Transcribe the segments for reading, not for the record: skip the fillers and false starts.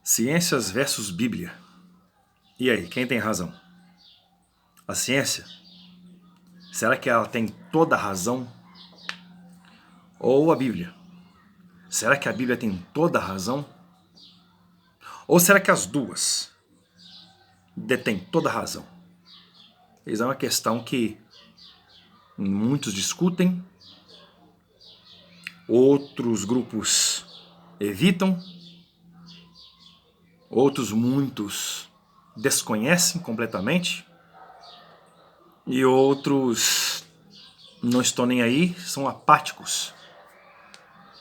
Ciências versus Bíblia. E aí, quem tem razão? A ciência? Será que ela tem toda a razão? Ou a Bíblia? Será que a Bíblia tem toda a razão? Ou será que as duas detêm toda a razão? Isso é uma questão que muitos discutem, outros grupos evitam, muitos desconhecem completamente e outros não estão nem aí, são apáticos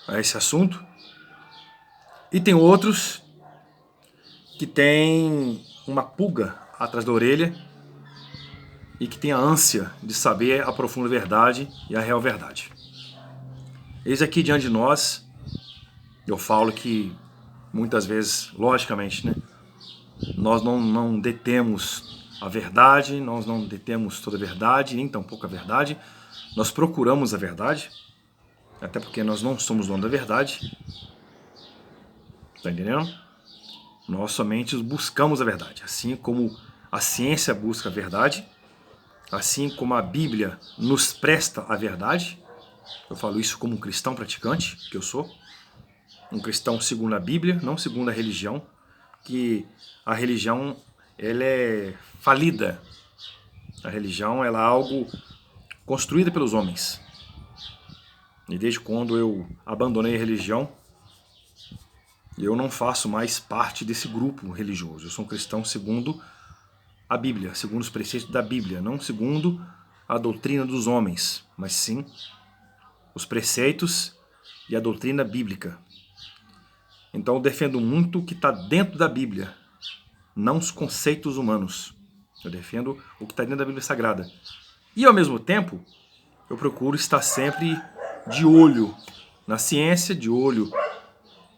a esse assunto. E tem outros que têm uma pulga atrás da orelha e que têm a ânsia de saber a profunda verdade e a real verdade. Eis aqui diante de nós, eu falo que muitas vezes, logicamente, né, nós não detemos a verdade, nós não detemos toda a verdade, nem tampouco a verdade. Nós procuramos a verdade, até porque nós não somos dono da verdade. Tá entendendo? Nós somente buscamos a verdade. Assim como a ciência busca a verdade, assim como a Bíblia nos presta a verdade. Eu falo isso como um cristão praticante, que eu sou. Um cristão segundo a Bíblia, não segundo a religião, que a religião ela é falida. A religião ela é algo construída pelos homens. E desde quando eu abandonei a religião, eu não faço mais parte desse grupo religioso. Eu sou um cristão segundo a Bíblia, segundo os preceitos da Bíblia, não segundo a doutrina dos homens, mas sim os preceitos e a doutrina bíblica. Então eu defendo muito o que está dentro da Bíblia, não os conceitos humanos. Eu defendo o que está dentro da Bíblia Sagrada. E ao mesmo tempo, eu procuro estar sempre de olho na ciência, de olho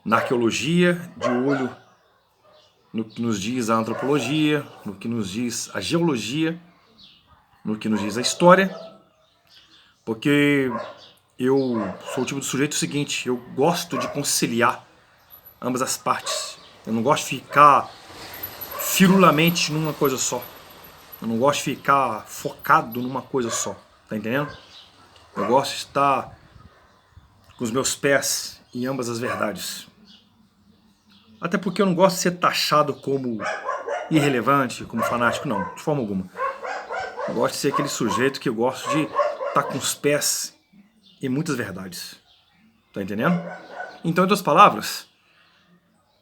na arqueologia, de olho no que nos diz a antropologia, no que nos diz a geologia, no que nos diz a história, porque eu sou o tipo de sujeito seguinte, eu gosto de conciliar ambas as partes. Eu não gosto de ficar firulamente numa coisa só. Eu não gosto de ficar focado numa coisa só, tá entendendo? Eu gosto de estar com os meus pés em ambas as verdades. Até porque eu não gosto de ser taxado como irrelevante, como fanático, não, de forma alguma. Eu gosto de ser aquele sujeito que eu gosto de estar com os pés em muitas verdades. Tá entendendo? Então, em outras palavras,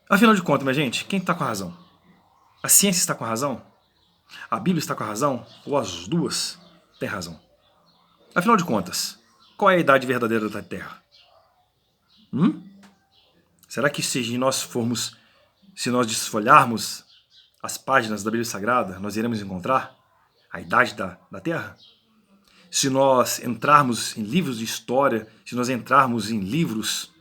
afinal de contas, minha gente, quem está com a razão? A ciência está com a razão? A Bíblia está com a razão? Ou as duas têm razão? Afinal de contas, qual é a idade verdadeira da Terra? Será que se nós desfolharmos as páginas da Bíblia Sagrada, nós iremos encontrar a idade da Terra? Se nós entrarmos em livros de história, se nós entrarmos em livros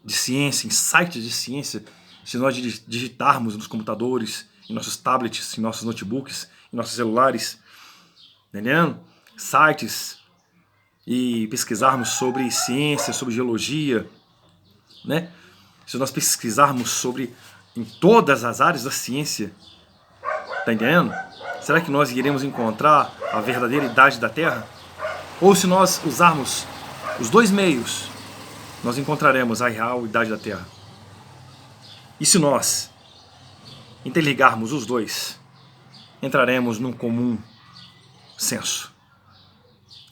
de ciência, em sites de ciência, se nós digitarmos nos computadores, em nossos tablets, em nossos notebooks, em nossos celulares, entendendo? Sites, e pesquisarmos sobre ciência, sobre geologia, né? Se nós pesquisarmos sobre em todas as áreas da ciência, tá entendendo? Será que nós iremos encontrar a verdadeira idade da Terra? Ou se nós usarmos os dois meios, nós encontraremos a real idade da Terra? E se nós interligarmos os dois, entraremos num comum senso.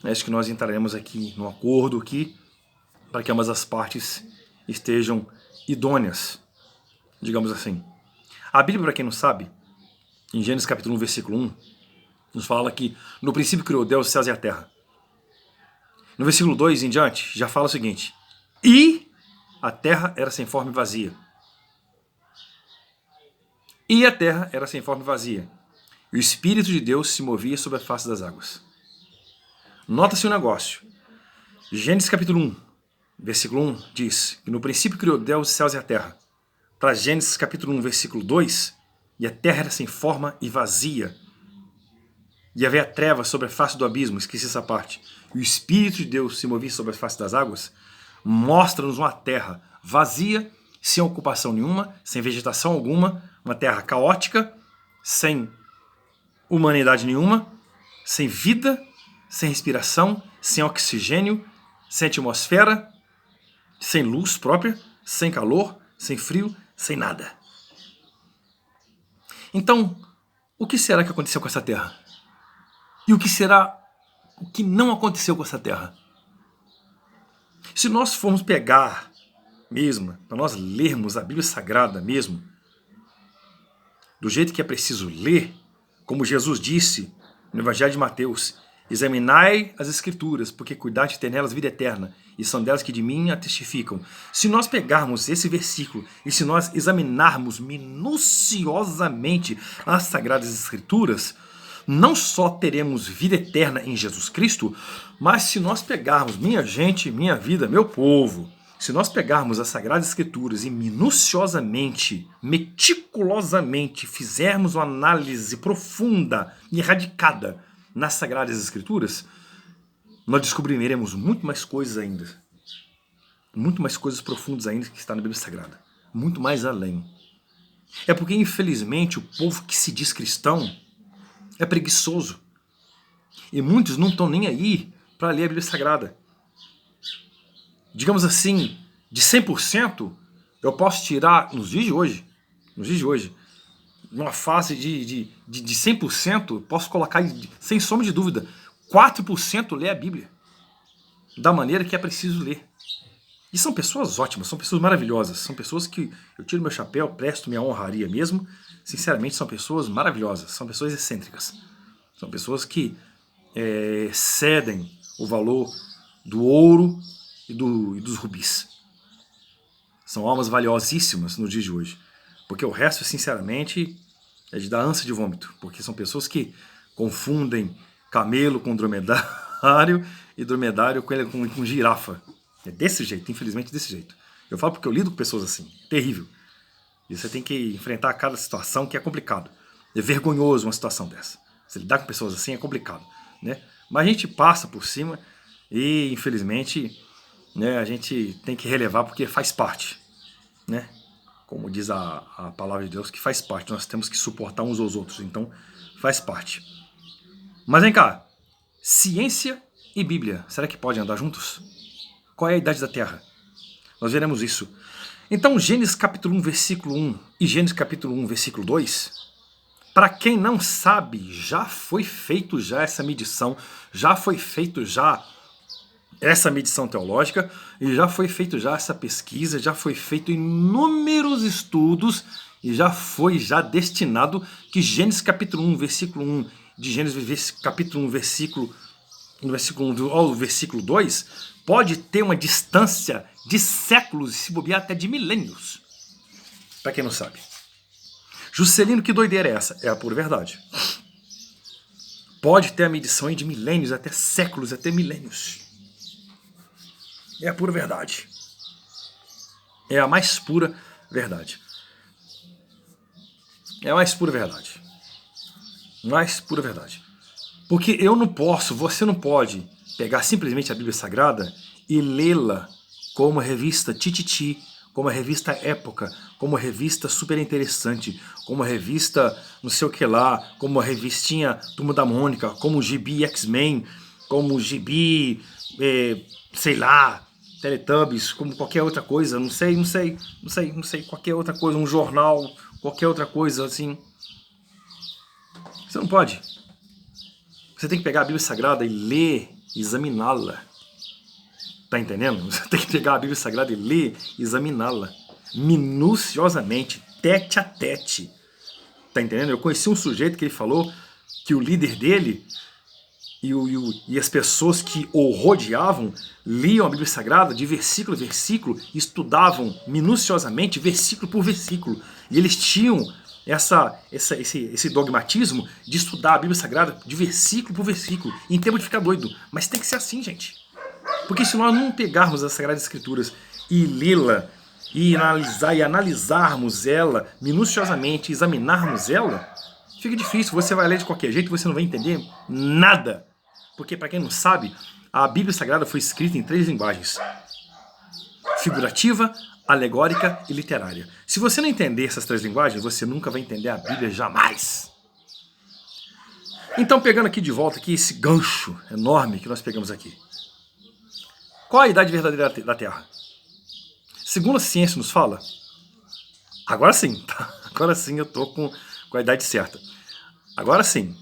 Acho que nós entraremos aqui num acordo aqui para que ambas as partes estejam idôneas, digamos assim. A Bíblia, para quem não sabe, em Gênesis capítulo 1, versículo 1, nos fala que no princípio criou Deus os céus e a terra. No versículo 2 em diante, já fala o seguinte: e a terra era sem forma e vazia. E a terra era sem forma e vazia. E o Espírito de Deus se movia sobre a face das águas. Nota-se um negócio. Gênesis capítulo 1, versículo 1 diz que no princípio criou Deus os céus e a terra. Para Gênesis capítulo 1, versículo 2, e a terra era sem forma e vazia. E havia trevas sobre a face do abismo, esqueci essa parte. E o Espírito de Deus se movia sobre a face das águas. Mostra-nos uma terra vazia sem ocupação nenhuma, sem vegetação alguma, uma terra caótica, sem humanidade nenhuma, sem vida, sem respiração, sem oxigênio, sem atmosfera, sem luz própria, sem calor, sem frio, sem nada. Então, o que será que aconteceu com essa terra? E o que não aconteceu com essa terra? Se nós formos pegar mesmo, para nós lermos a Bíblia Sagrada mesmo, do jeito que é preciso ler, como Jesus disse no Evangelho de Mateus, examinai as Escrituras, porque cuidar de ter nelas vida eterna, e são delas que de mim a testificam. Se nós pegarmos esse versículo e se nós examinarmos minuciosamente as Sagradas Escrituras, não só teremos vida eterna em Jesus Cristo, mas se nós pegarmos, minha gente, minha vida, meu povo, se nós pegarmos as Sagradas Escrituras e minuciosamente, meticulosamente fizermos uma análise profunda e radicada nas Sagradas Escrituras, nós descobriremos muito mais coisas ainda. Muito mais coisas profundas ainda que está na Bíblia Sagrada. Muito mais além. É porque, infelizmente, o povo que se diz cristão é preguiçoso. E muitos não estão nem aí para ler a Bíblia Sagrada. Digamos assim, de 100%, eu posso tirar, nos dias de hoje, numa fase de 100%, posso colocar, sem sombra de dúvida, 4% lê a Bíblia da maneira que é preciso ler. E são pessoas ótimas, são pessoas maravilhosas, são pessoas que eu tiro meu chapéu, presto minha honraria mesmo. Sinceramente, são pessoas maravilhosas, são pessoas excêntricas. São pessoas que cedem o valor do ouro e dos rubis. São almas valiosíssimas no dia de hoje. Porque o resto, sinceramente, é de dar ânsia de vômito. Porque são pessoas que confundem camelo com dromedário e dromedário com girafa. É desse jeito, infelizmente desse jeito. Eu falo porque eu lido com pessoas assim. Terrível. E você tem que enfrentar cada situação que é complicado. É vergonhoso uma situação dessa. Você lidar com pessoas assim é complicado, né? Mas a gente passa por cima e, infelizmente, né, a gente tem que relevar porque faz parte, né? Como diz a palavra de Deus, que faz parte. Nós temos que suportar uns aos outros. Então, faz parte. Mas vem cá. Ciência e Bíblia, será que podem andar juntos? Qual é a idade da Terra? Nós veremos isso. Então, Gênesis capítulo 1, versículo 1 e Gênesis capítulo 1, versículo 2, para quem não sabe, já foi feito já essa medição, já foi feito já essa medição teológica, e já foi feito já essa pesquisa, já foi feito inúmeros estudos, e já foi destinado que Gênesis capítulo 1, versículo 1, de Gênesis capítulo 1, versículo 1 ao versículo 2, pode ter uma distância de séculos e se bobear até de milênios. Para quem não sabe. Juscelino, que doideira é essa? É a pura verdade. Pode ter a medição de milênios, até séculos, até milênios. É a pura verdade. É a mais pura verdade. É a mais pura verdade. Mais pura verdade. Porque eu não posso, você não pode pegar simplesmente a Bíblia Sagrada e lê-la como revista Tititi, como revista Época, como revista super interessante, como revista não sei o que lá, como a revistinha Turma da Mônica, como gibi X-Men, como gibi, sei lá, Teletubbies, como qualquer outra coisa, não sei, qualquer outra coisa, um jornal, qualquer outra coisa assim. Você não pode. Você tem que pegar a Bíblia Sagrada e ler, examiná-la. Tá entendendo? Você tem que pegar a Bíblia Sagrada e ler, examiná-la. Minuciosamente, tete a tete. Tá entendendo? Eu conheci um sujeito que ele falou que o líder dele e as pessoas que o rodeavam liam a Bíblia Sagrada de versículo a versículo, estudavam minuciosamente, versículo por versículo. E eles tinham esse dogmatismo de estudar a Bíblia Sagrada de versículo por versículo, em tempo de ficar doido. Mas tem que ser assim, gente. Porque se nós não pegarmos as Sagradas Escrituras e lê-la, e analisarmos ela minuciosamente, examinarmos ela, fica difícil. Você vai ler de qualquer jeito, você não vai entender nada. Porque, para quem não sabe, a Bíblia Sagrada foi escrita em 3 linguagens: figurativa, alegórica e literária. Se você não entender essas três linguagens, você nunca vai entender a Bíblia jamais. Então, pegando aqui de volta aqui esse gancho enorme que nós pegamos aqui. Qual a idade verdadeira da Terra? Segundo a ciência nos fala, agora sim, tá? Agora sim eu tô com a idade certa. Agora sim.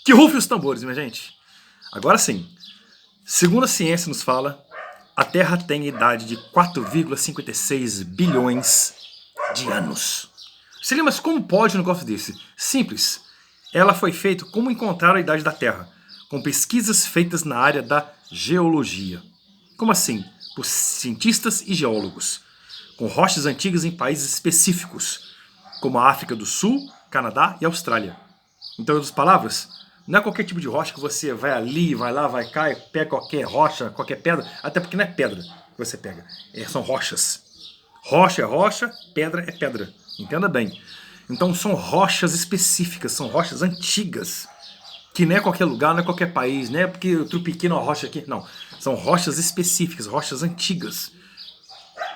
Que rufe os tambores, minha gente. Agora sim. Segundo a ciência nos fala, a Terra tem a idade de 4,56 bilhões de anos. Você lembra, mas como pode um negócio desse? Simples. Ela foi feita como encontrar a idade da Terra, com pesquisas feitas na área da geologia. Como assim? Por cientistas e geólogos, com rochas antigas em países específicos, como a África do Sul, Canadá e Austrália. Então, em outras palavras, não é qualquer tipo de rocha que você vai ali, vai lá, vai cá, pega qualquer rocha, qualquer pedra, até porque não é pedra que você pega, são rochas. Rocha é rocha, pedra é pedra, entenda bem. Então são rochas específicas, são rochas antigas, que não é qualquer lugar, não é qualquer país, não é porque eu trupiquei uma rocha aqui, não. São rochas específicas, rochas antigas,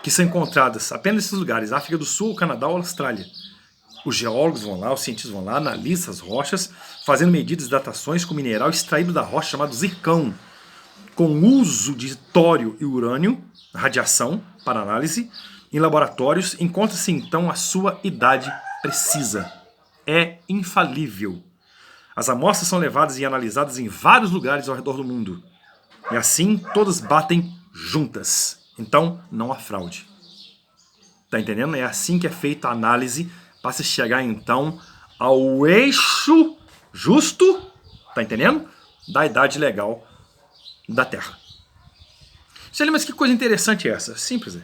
que são encontradas apenas nesses lugares, África do Sul, Canadá ou Austrália. Os geólogos vão lá, os cientistas vão lá, analisam as rochas, fazendo medidas de datações com mineral extraído da rocha chamado zircão, com uso de tório e urânio, radiação, para análise. Em laboratórios, encontra-se então a sua idade precisa. É infalível. As amostras são levadas e analisadas em vários lugares ao redor do mundo. E assim, todas batem juntas. Então, não há fraude. Tá entendendo? É assim que é feita a análise para se chegar então ao eixo justo, tá entendendo? Da idade legal da Terra. Você lembra, mas que coisa interessante é essa? Simples, é.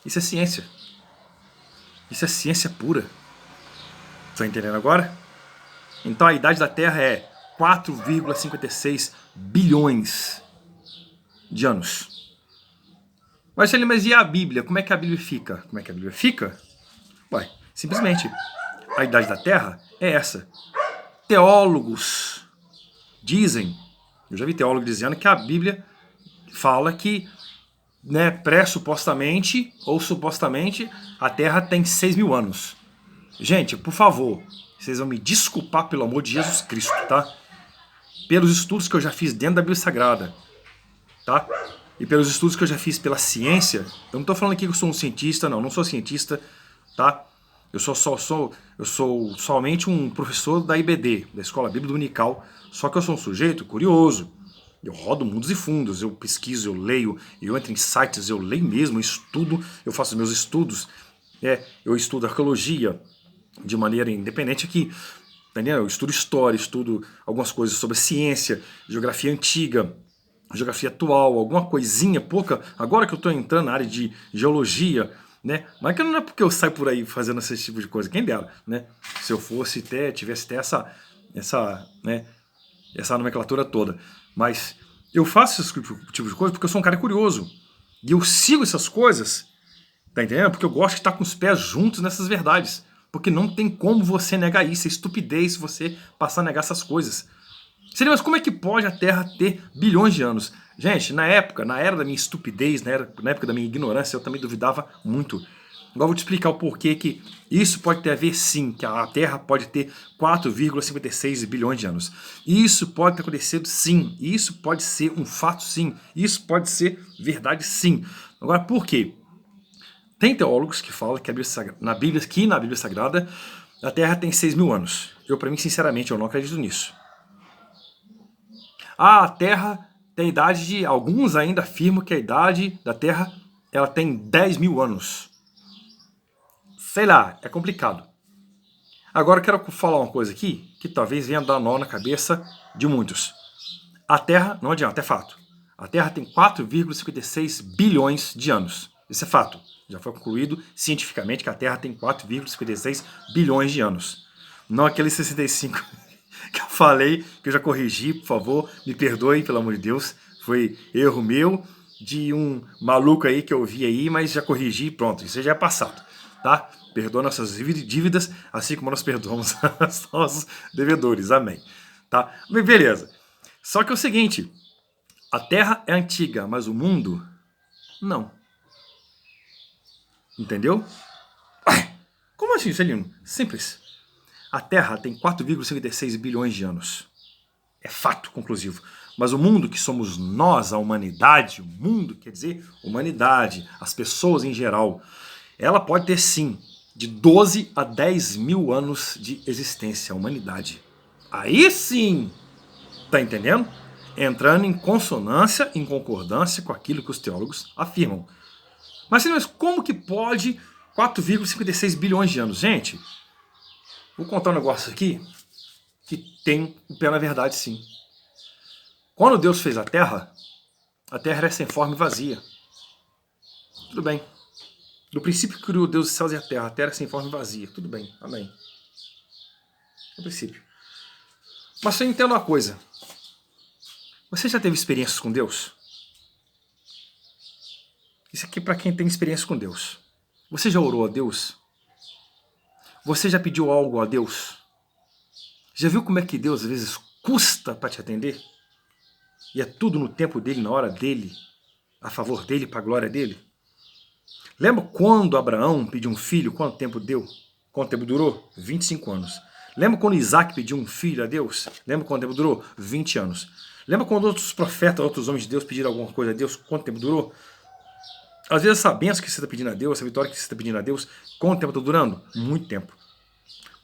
Isso é ciência. Isso é ciência pura. Tá entendendo agora? Então a idade da Terra é 4,56 bilhões de anos. Mas você lembra, mas e a Bíblia? Como é que a Bíblia fica? Como é que a Bíblia fica? Ué, simplesmente, a idade da Terra é essa. Teólogos dizem, eu já vi teólogo dizendo que a Bíblia fala que, né, pressupostamente ou supostamente a Terra tem 6 mil anos. Gente, por favor, vocês vão me desculpar pelo amor de Jesus Cristo, tá? Pelos estudos que eu já fiz dentro da Bíblia Sagrada, tá? E pelos estudos que eu já fiz pela ciência, eu não estou falando aqui que eu sou um cientista, não sou cientista, tá? Eu sou somente um professor da IBD, da Escola Bíblica Dominical, só que eu sou um sujeito curioso. Eu rodo mundos e fundos, eu pesquiso, eu leio, eu entro em sites, eu leio mesmo, eu estudo, eu faço meus estudos, eu estudo arqueologia de maneira independente aqui, entendeu? Eu estudo história, estudo algumas coisas sobre ciência, geografia antiga, geografia atual, alguma coisinha pouca, agora que eu estou entrando na área de geologia, né? Mas que não é porque eu saio por aí fazendo esse tipo de coisa, quem dera, né? Se eu fosse tivesse até essa nomenclatura toda. Mas eu faço esse tipo de coisa porque eu sou um cara curioso. E eu sigo essas coisas, tá entendendo? Porque eu gosto de estar com os pés juntos nessas verdades. Porque não tem como você negar isso, é estupidez você passar a negar essas coisas. Seria, mas como é que pode a Terra ter bilhões de anos? Gente, na era da minha estupidez, na época da minha ignorância, eu também duvidava muito. Agora eu vou te explicar o porquê que isso pode ter a ver sim, que a Terra pode ter 4,56 bilhões de anos. Isso pode ter acontecido sim, isso pode ser um fato sim, isso pode ser verdade sim. Agora por quê? Tem teólogos que falam que na Bíblia Sagrada a Terra tem 6 mil anos. Para mim, sinceramente, eu não acredito nisso. A Terra tem idade de... Alguns ainda afirmam que a idade da Terra ela tem 10 mil anos. Sei lá, é complicado. Agora eu quero falar uma coisa aqui que talvez venha dar nó na cabeça de muitos. A Terra, não adianta, é fato. A Terra tem 4,56 bilhões de anos. Isso é fato. Já foi concluído cientificamente que a Terra tem 4,56 bilhões de anos. Não aqueles 65 que eu falei, que eu já corrigi, por favor, me perdoe, pelo amor de Deus. Foi erro meu, de um maluco aí que eu vi aí, mas já corrigi, pronto, isso já é passado, tá? Perdoa nossas dívidas, assim como nós perdoamos os nossos devedores, amém. Tá? Beleza. Só que é o seguinte, a Terra é antiga, mas o mundo, não. Entendeu? Ai, como assim, Celino? Simples. A Terra tem 4,56 bilhões de anos. É fato conclusivo. Mas o mundo que somos nós, a humanidade, o mundo quer dizer humanidade, as pessoas em geral, ela pode ter sim de 12 a 10 mil anos de existência, a humanidade. Aí sim, tá entendendo? Entrando em consonância, em concordância com aquilo que os teólogos afirmam. Mas como que pode 4,56 bilhões de anos? Gente, vou contar um negócio aqui que tem o pé na verdade sim. Quando Deus fez a Terra era sem forma e vazia. Tudo bem. No princípio que criou Deus os céus e a terra era sem forma e vazia. Tudo bem, amém. No princípio. Mas você entenda uma coisa. Você já teve experiências com Deus? Isso aqui é para quem tem experiência com Deus. Você já orou a Deus? Você já pediu algo a Deus? Já viu como é que Deus às vezes custa para te atender? E é tudo no tempo dele, na hora dele, a favor dele, para a glória dele? Lembra quando Abraão pediu um filho? Quanto tempo deu? Quanto tempo durou? 25 anos. Lembra quando Isaac pediu um filho a Deus? Lembra quanto tempo durou? 20 anos. Lembra quando outros profetas, outros homens de Deus pediram alguma coisa a Deus? Quanto tempo durou? Às vezes essa bênção que você está pedindo a Deus, essa vitória que você está pedindo a Deus, quanto tempo está durando? Muito tempo.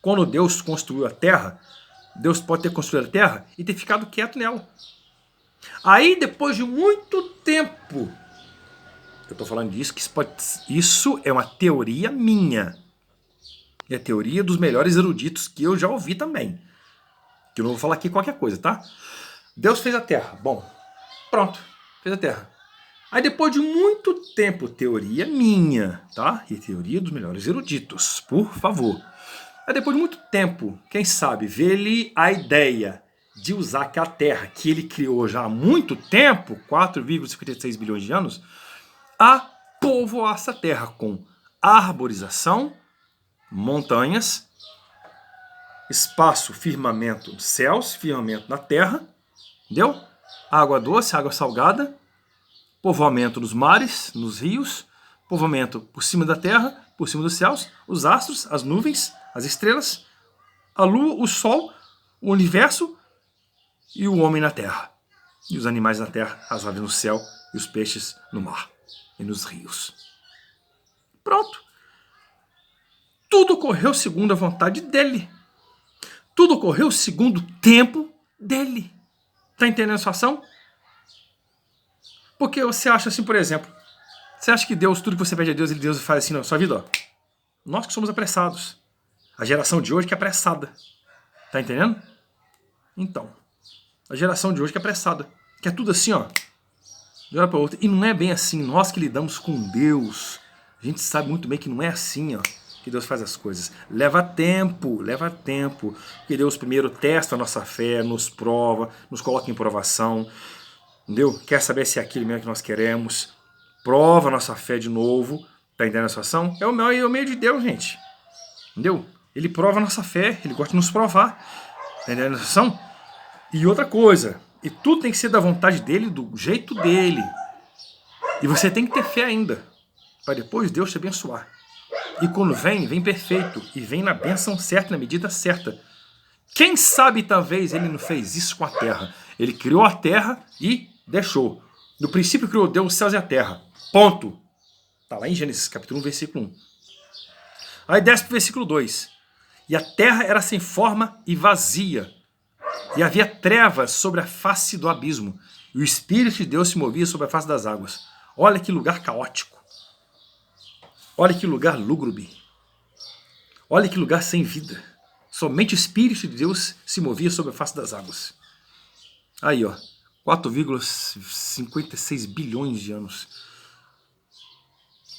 Quando Deus construiu a terra, Deus pode ter construído a terra e ter ficado quieto nela. Aí depois de muito tempo, eu estou falando disso, que isso é uma teoria minha. É a teoria dos melhores eruditos que eu já ouvi também. Que eu não vou falar aqui qualquer coisa, tá? Deus fez a Terra. Bom, pronto. Fez a Terra. Aí depois de muito tempo, teoria minha, tá? E teoria dos melhores eruditos, por favor. Aí depois de muito tempo, quem sabe, vê-lhe a ideia de usar aquela Terra que ele criou já há muito tempo, 4,56 bilhões de anos, a povoar essa Terra com arborização, montanhas, espaço, firmamento, céus, firmamento na terra, entendeu? Água doce, água salgada, povoamento nos mares, nos rios, povoamento por cima da terra, por cima dos céus, os astros, as nuvens, as estrelas, a lua, o sol, o universo e o homem na terra. E os animais na terra, as aves no céu e os peixes no mar e nos rios. Pronto. Tudo ocorreu segundo a vontade dele. Tudo ocorreu segundo o tempo dele. Tá entendendo a situação? Porque você acha assim, por exemplo, você acha que Deus, tudo que você pede a Deus, Deus faz assim na sua vida? Ó. Nós que somos apressados. A geração de hoje que é apressada. Tá entendendo? Então, a geração de hoje que é apressada. Que é tudo assim, ó. De uma hora para outra. E não é bem assim. Nós que lidamos com Deus, a gente sabe muito bem que não é assim, ó. Que Deus faz as coisas. Leva tempo, leva tempo. Porque Deus primeiro testa a nossa fé, nos prova, nos coloca em provação. Entendeu? Quer saber se é aquilo mesmo que nós queremos. Prova a nossa fé de novo. Tá entendendo a situação? É o meio de Deus, gente. Entendeu? Ele prova a nossa fé, ele gosta de nos provar. Tá entendendo a situação? E outra coisa, e tudo tem que ser da vontade dele, do jeito dele. E você tem que ter fé ainda, para depois Deus te abençoar. E quando vem, vem perfeito. E vem na bênção certa, na medida certa. Quem sabe talvez ele não fez isso com a terra. Ele criou a terra e deixou. No princípio criou Deus os céus e a terra. Ponto. Está lá em Gênesis capítulo 1, versículo 1. Aí desce para o versículo 2. E a terra era sem forma e vazia. E havia trevas sobre a face do abismo. E o Espírito de Deus se movia sobre a face das águas. Olha que lugar caótico. Olha que lugar lúgubre. Olha que lugar sem vida. Somente o Espírito de Deus se movia sobre a face das águas. Aí, ó. 4,56 bilhões de anos.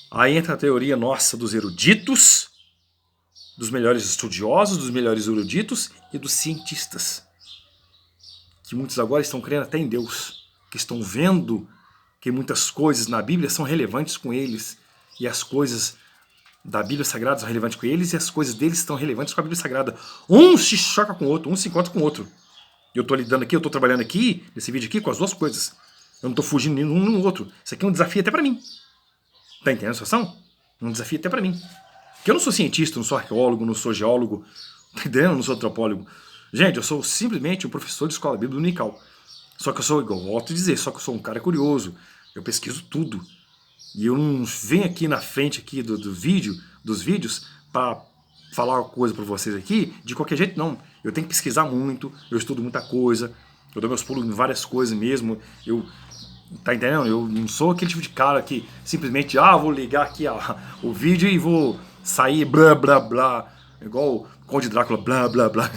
Aí entra a teoria nossa dos eruditos, dos melhores estudiosos, dos melhores eruditos e dos cientistas. Que muitos agora estão crendo até em Deus. Que estão vendo que muitas coisas na Bíblia são relevantes com eles. E as coisas da Bíblia Sagrada são relevantes com eles e as coisas deles estão relevantes com a Bíblia Sagrada. Um se choca com o outro, um se encontra com o outro. Eu estou lidando aqui, eu estou trabalhando aqui, nesse vídeo aqui, com as duas coisas. Eu não estou fugindo nenhum no outro. Isso aqui é um desafio até para mim. Tá entendendo a situação? Um desafio até para mim. Porque eu não sou cientista, não sou arqueólogo, não sou geólogo, tá entendendo? Não sou antropólogo. Gente, eu sou simplesmente um professor de escola bíblica dominical. Só que eu sou, igual eu volto a dizer, só que eu sou um cara curioso. Eu pesquiso tudo. E eu não venho aqui na frente aqui dos vídeos para falar uma coisa para vocês aqui de qualquer jeito, não. Eu tenho que pesquisar muito, eu estudo muita coisa, eu dou meus pulos em várias coisas mesmo. Tá entendendo? Eu não sou aquele tipo de cara que simplesmente, vou ligar aqui o vídeo e vou sair blá blá blá, igual o Conde Drácula, blá blá blá.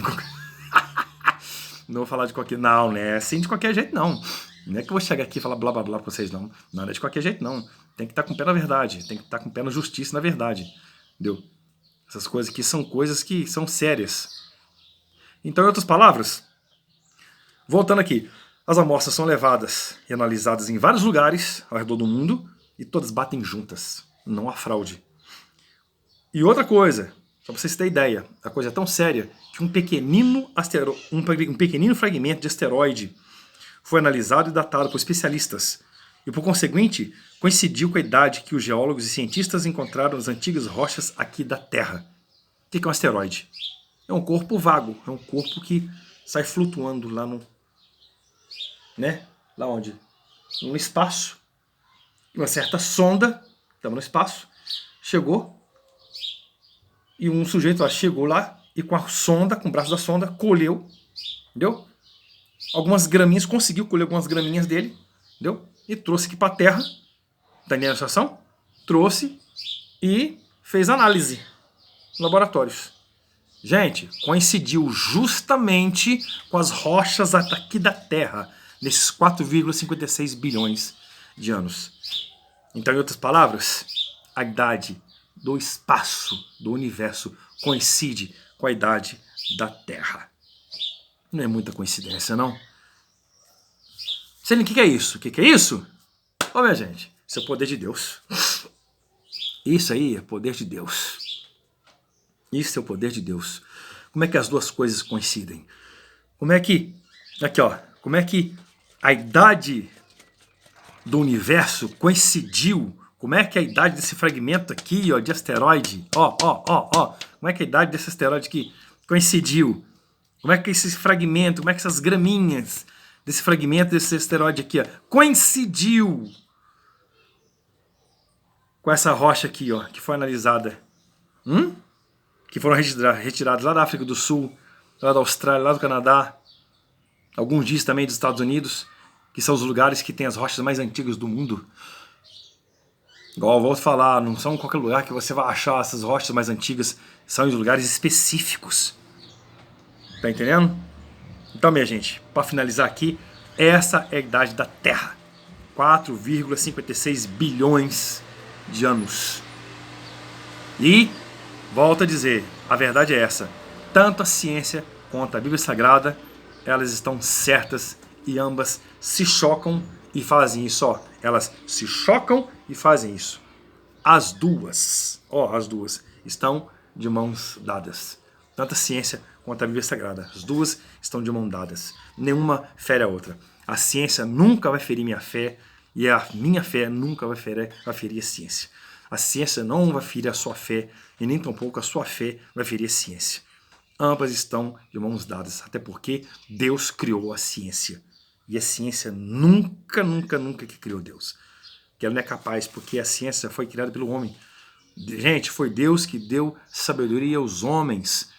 Não vou falar de qualquer... Não, né? Assim de qualquer jeito, não. Não é que eu vou chegar aqui e falar blá blá blá pra vocês, não. Não é de qualquer jeito, não. Tem que estar com o pé na verdade. Tem que estar com o pé na justiça e na verdade. Entendeu? Essas coisas aqui são coisas que são sérias. Então, em outras palavras, voltando aqui. As amostras são levadas e analisadas em vários lugares ao redor do mundo e todas batem juntas. Não há fraude. E outra coisa, só pra vocês terem ideia, a coisa é tão séria que um pequenino fragmento de asteroide foi analisado e datado por especialistas e, por conseguinte, coincidiu com a idade que os geólogos e cientistas encontraram nas antigas rochas aqui da Terra. O que é um asteroide? É um corpo vago, é um corpo que sai flutuando lá no... né? Lá onde? No espaço. Uma certa sonda, estava no espaço, chegou e um sujeito lá chegou lá e com a sonda, com o braço da sonda, colheu, entendeu? Algumas graminhas, conseguiu colher algumas graminhas dele, entendeu? E trouxe aqui para a Terra, tá entendendo a situação? Trouxe e fez análise em laboratórios. Gente, coincidiu justamente com as rochas aqui da Terra, nesses 4,56 bilhões de anos. Então, em outras palavras, a idade do espaço, do universo, coincide com a idade da Terra. Não é muita coincidência, não? Você o que é isso? O que é isso? Ô, minha gente, isso é o poder de Deus. Isso aí é poder de Deus. Isso é o poder de Deus. Como é que as duas coisas coincidem? Como é que... Aqui, ó. Como é que a idade do universo coincidiu? Como é que a idade desse fragmento aqui, ó, de asteroide... Ó. Como é que a idade desse asteroide aqui coincidiu? Como é que esse fragmento, como é que essas graminhas desse fragmento desse asteroide aqui, ó, coincidiu com essa rocha aqui, ó, que foi analisada? Que foram retirados lá da África do Sul, lá da Austrália, lá do Canadá, alguns dias também dos Estados Unidos, que são os lugares que tem as rochas mais antigas do mundo. Igual eu volto a falar, não são em qualquer lugar que você vai achar essas rochas mais antigas, são em lugares específicos. Tá entendendo? Então, minha gente, para finalizar aqui, essa é a idade da Terra. 4,56 bilhões de anos. E, volto a dizer, a verdade é essa. Tanto a ciência quanto a Bíblia Sagrada, elas estão certas e ambas se chocam e fazem isso. Ó, elas se chocam e fazem isso. As duas estão de mãos dadas. Tanto a ciência quanto a Bíblia Sagrada. As duas estão de mãos dadas. Nenhuma fere a outra. A ciência nunca vai ferir minha fé e a minha fé nunca vai ferir a ciência. A ciência não vai ferir a sua fé e nem tampouco a sua fé vai ferir a ciência. Ambas estão de mãos dadas, até porque Deus criou a ciência. E a ciência nunca que criou Deus. Que ela não é capaz, porque a ciência foi criada pelo homem. Gente, foi Deus que deu sabedoria aos homens.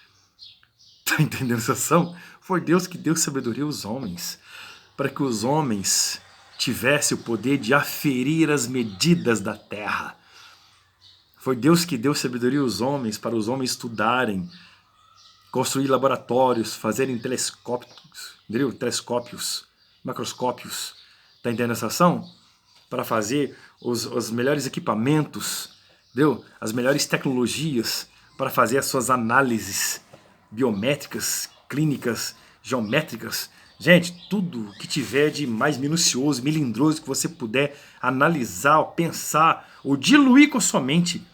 Tá entendendo a situação? Foi Deus que deu sabedoria aos homens. Para que os homens tivessem o poder de aferir as medidas da terra. Foi Deus que deu sabedoria aos homens para os homens estudarem, construir laboratórios, fazerem telescópios, macroscópios. Tá entendendo a situação? Para fazer os melhores equipamentos, entendeu? As melhores tecnologias para fazer as suas análises biométricas, clínicas, geométricas. Gente, tudo que tiver de mais minucioso, melindroso que você puder analisar, ou pensar, ou diluir com a sua mente.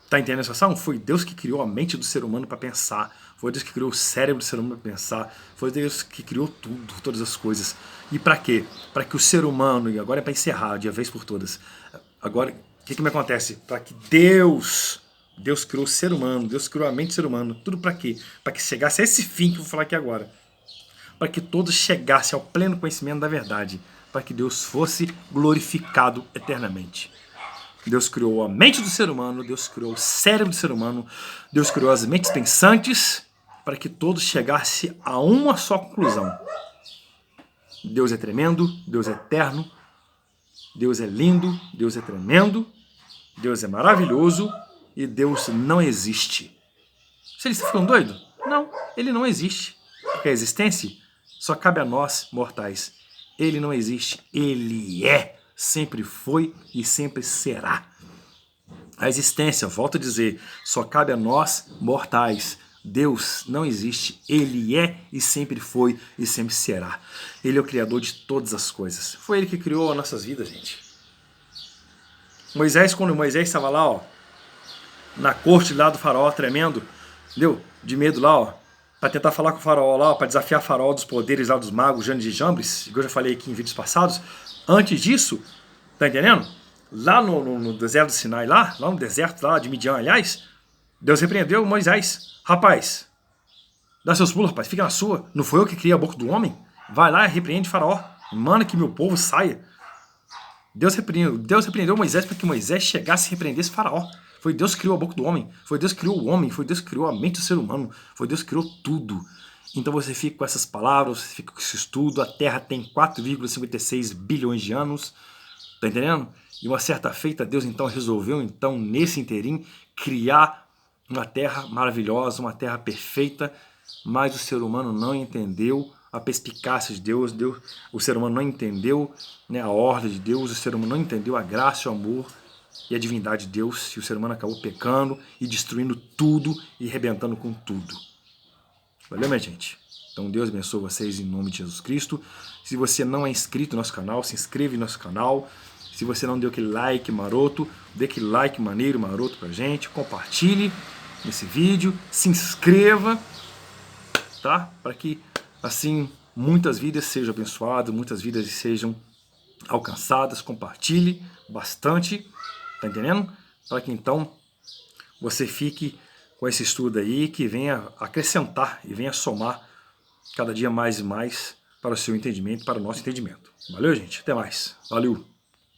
Tá entendendo a situação? Foi Deus que criou a mente do ser humano para pensar. Foi Deus que criou o cérebro do ser humano para pensar. Foi Deus que criou tudo, todas as coisas. E para quê? Para que o ser humano, e agora é para encerrar de uma vez por todas, agora O que me acontece? Para que Deus criou o ser humano, Deus criou a mente do ser humano, tudo para quê? Para que chegasse a esse fim que eu vou falar aqui agora. Para que todos chegassem ao pleno conhecimento da verdade, para que Deus fosse glorificado eternamente. Deus criou a mente do ser humano, Deus criou o cérebro do ser humano, Deus criou as mentes pensantes, para que todos chegassem a uma só conclusão. Deus é tremendo, Deus é eterno, Deus é lindo, Deus é tremendo, Deus é maravilhoso e Deus não existe. Vocês ficam doidos? Não, ele não existe. Porque a existência só cabe a nós, mortais. Ele não existe, ele é, sempre foi e sempre será. A existência, volto a dizer, só cabe a nós, mortais. Deus não existe, ele é e sempre foi e sempre será. Ele é o criador de todas as coisas. Foi ele que criou as nossas vidas, gente. Moisés, quando Moisés estava lá, ó, na corte lá do faraó, tremendo, entendeu? De medo lá, ó, para tentar falar com o faraó lá, para desafiar o faraó dos poderes lá dos magos, Janes e Jambres, que eu já falei aqui em vídeos passados. Antes disso, tá entendendo? Lá no deserto do Sinai, lá no deserto lá de Midian, aliás, Deus repreendeu Moisés. Rapaz, dá seus pulos, rapaz, fica na sua. Não foi eu que criei a boca do homem? Vai lá e repreende o faraó. Manda que meu povo saia. Deus repreendeu Moisés para que Moisés chegasse e repreendesse o faraó. Foi Deus que criou a boca do homem. Foi Deus que criou o homem. Foi Deus que criou a mente do ser humano. Foi Deus que criou tudo. Então você fica com essas palavras, você fica com esse estudo. A Terra tem 4,56 bilhões de anos. Tá entendendo? E uma certa feita, Deus então resolveu, então, nesse inteirinho, criar uma terra maravilhosa, uma terra perfeita, mas o ser humano não entendeu a perspicácia de Deus, o ser humano não entendeu, né, a ordem de Deus, o ser humano não entendeu a graça, o amor e a divindade de Deus, e o ser humano acabou pecando e destruindo tudo e arrebentando com tudo. Valeu, minha gente? Então Deus abençoe vocês em nome de Jesus Cristo. Se você não é inscrito no nosso canal, se inscreve no nosso canal. Se você não deu aquele like maroto, dê aquele like maneiro, maroto pra gente. Compartilhe esse vídeo, se inscreva, tá? Para que assim muitas vidas sejam abençoadas, muitas vidas sejam alcançadas. Compartilhe bastante, tá entendendo? Para que então você fique com esse estudo aí, que venha acrescentar e venha somar cada dia mais e mais para o seu entendimento, para o nosso entendimento. Valeu, gente? Até mais. Valeu!